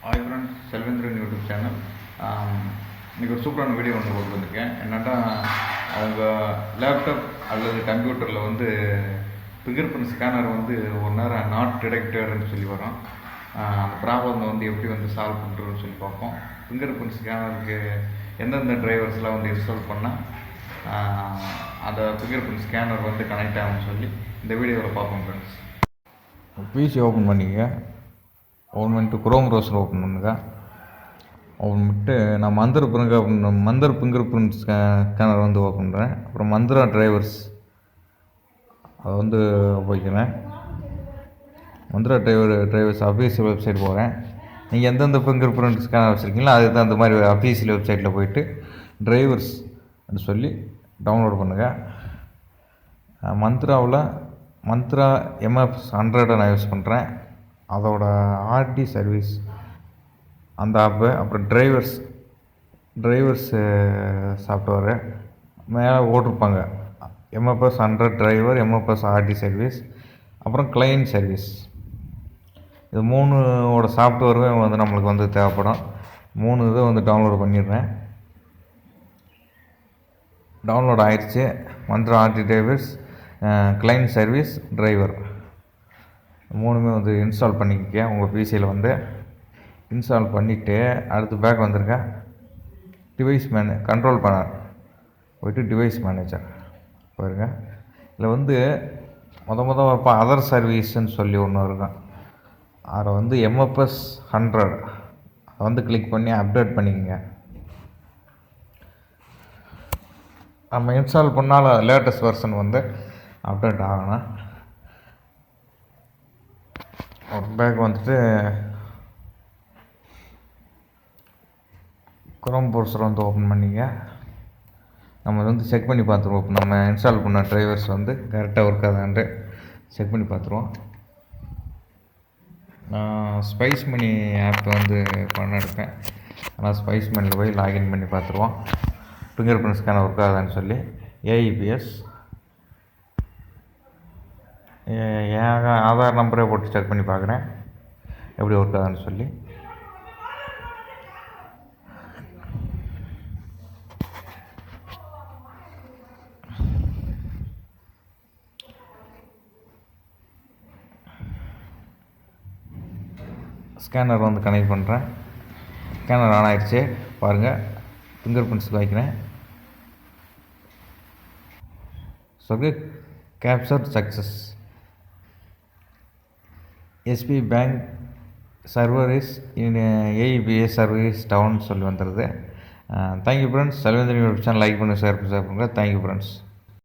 Hi friends, Selvendran YouTube channel. இன்றைக்கி ஒரு சூப்பரான வீடியோ ஒன்று போட்டு வந்திருக்கேன். என்னென்னா, அவங்க லேப்டாப் அல்லது கம்ப்யூட்டரில் ஃபிங்கர் பிரிண்ட் ஸ்கேனர் ஒரு நேரம் நாட் டிடெக்டர்னு சொல்லி வரும். அந்த ப்ராப்ளம் எப்படி சால்வ் பண்ணுறதுன்னு சொல்லி பார்ப்போம். ஃபிங்கர் பிரிண்ட் ஸ்கேனருக்கு எந்தெந்த டிரைவர்ஸ்லாம் இன்ஸ்டால் பண்ணால் அந்த ஃபிங்கர் பிரிண்ட் ஸ்கேனர் கனெக்ட் ஆகும்னு சொல்லி இந்த வீடியோவில் பார்ப்போம் ஃப்ரெண்ட்ஸ். பிசி ஓப்பன் பண்ணிக்க. ஓப்பன் பண்ணிட்டு குரோம் ப்ரௌசர் ஓப்பன் பண்ணுங்க. ஓப்பன் பண்ணிட்டு நான் Mantra fingerprint scanner open பண்ணுறேன். அப்புறம் மந்த்ரா டிரைவர்ஸ் அதை போய்க்கிறேன். மந்த்ரா டிரைவர்ஸ் அஃபீஷியல் வெப்சைட் போகிறேன். நீங்கள் எந்தெந்த ஃபிங்கர் பிரிண்ட் ஸ்கேனர் வச்சுருக்கீங்களோ அதுக்கு அந்த மாதிரி அஃபீஷியல் வெப்சைட்டில் போயிட்டு டிரைவர்ஸ் அப்படின்னு சொல்லி டவுன்லோட் பண்ணுங்கள். மந்த்ரா MF100 நான் யூஸ் பண்ணுறேன். அதோட ஆர்டி சர்வீஸ் அந்த ஆப்பு, அப்புறம் டிரைவர்ஸ் சாஃப்ட்வேரு மேலே ஓட்டிருப்பாங்க. MFS100 driver, MFS RT service, அப்புறம் கிளைண்ட் சர்வீஸ். இது 3ஓட சாஃப்ட்வேரும் நம்மளுக்கு தேவைப்படும். 3 இதை டவுன்லோட் பண்ணிடுறேன். டவுன்லோட் ஆயிடுச்சு. Mantra RD drivers, client service, driver 3மே இன்ஸ்டால் பண்ணிக்க. உங்கள் பிசியில் இன்ஸ்டால் பண்ணிவிட்டு அடுத்து பேக் வந்திருக்கேன். டிவைஸ் கண்ட்ரோல் பேனல் போய்ட்டு டிவைஸ் மேனேஜர் பாருங்க. இதில் மொதல் அதர் சர்வீஸ்ன்னு சொல்லி ஒன்று இருக்கும். அதை MFS100 அதை கிளிக் பண்ணி அப்டேட் பண்ணிக்கோங்க. நம்ம இன்ஸ்டால் பண்ணால் லேட்டஸ்ட் வெர்ஷன் அப்டேட் ஆகணும். ஒரு பேக் குரோம் ப்ரௌசர் ஓப்பன் பண்ணிங்க. நம்ம செக் பண்ணி பார்த்துருவோம். நம்ம இன்ஸ்டால் பண்ண டிரைவர்ஸ் கரெக்டாக ஒர்க் ஆகுதான்ட்டு செக் பண்ணி பார்த்துருவோம். நான் ஸ்பைஸ் மணி ஆப் எடுப்பேன். ஆனால் ஸ்பைஸ் மணியில் போய் லாகின் பண்ணி பார்த்துருவோம். ஃபிங்கர் பிரிண்ட் ஸ்கேனர் ஒர்க் ஆகுதான்னு சொல்லி ஏஇபிஎஸ் என் ஆதார் நம்பரே போட்டு செக் பண்ணி பார்க்குறேன் எப்படி ஒர்க் ஆகுதுன்னு சொல்லி. ஸ்கேனர் கனெக்ட் பண்ணுறேன். ஸ்கேனர் ஆன் ஆகிடுச்சு பாருங்கள். ஃபிங்கர் பிரிண்ட்ஸ் வைக்கிறேன். Capture success. SP bank server is in AEPS service down சொல்லி வந்துடுது. Thank you friends. Selvendran YouTube channel like பண்ணி ஷேர் பண்ணுங்கள். Thank you friends.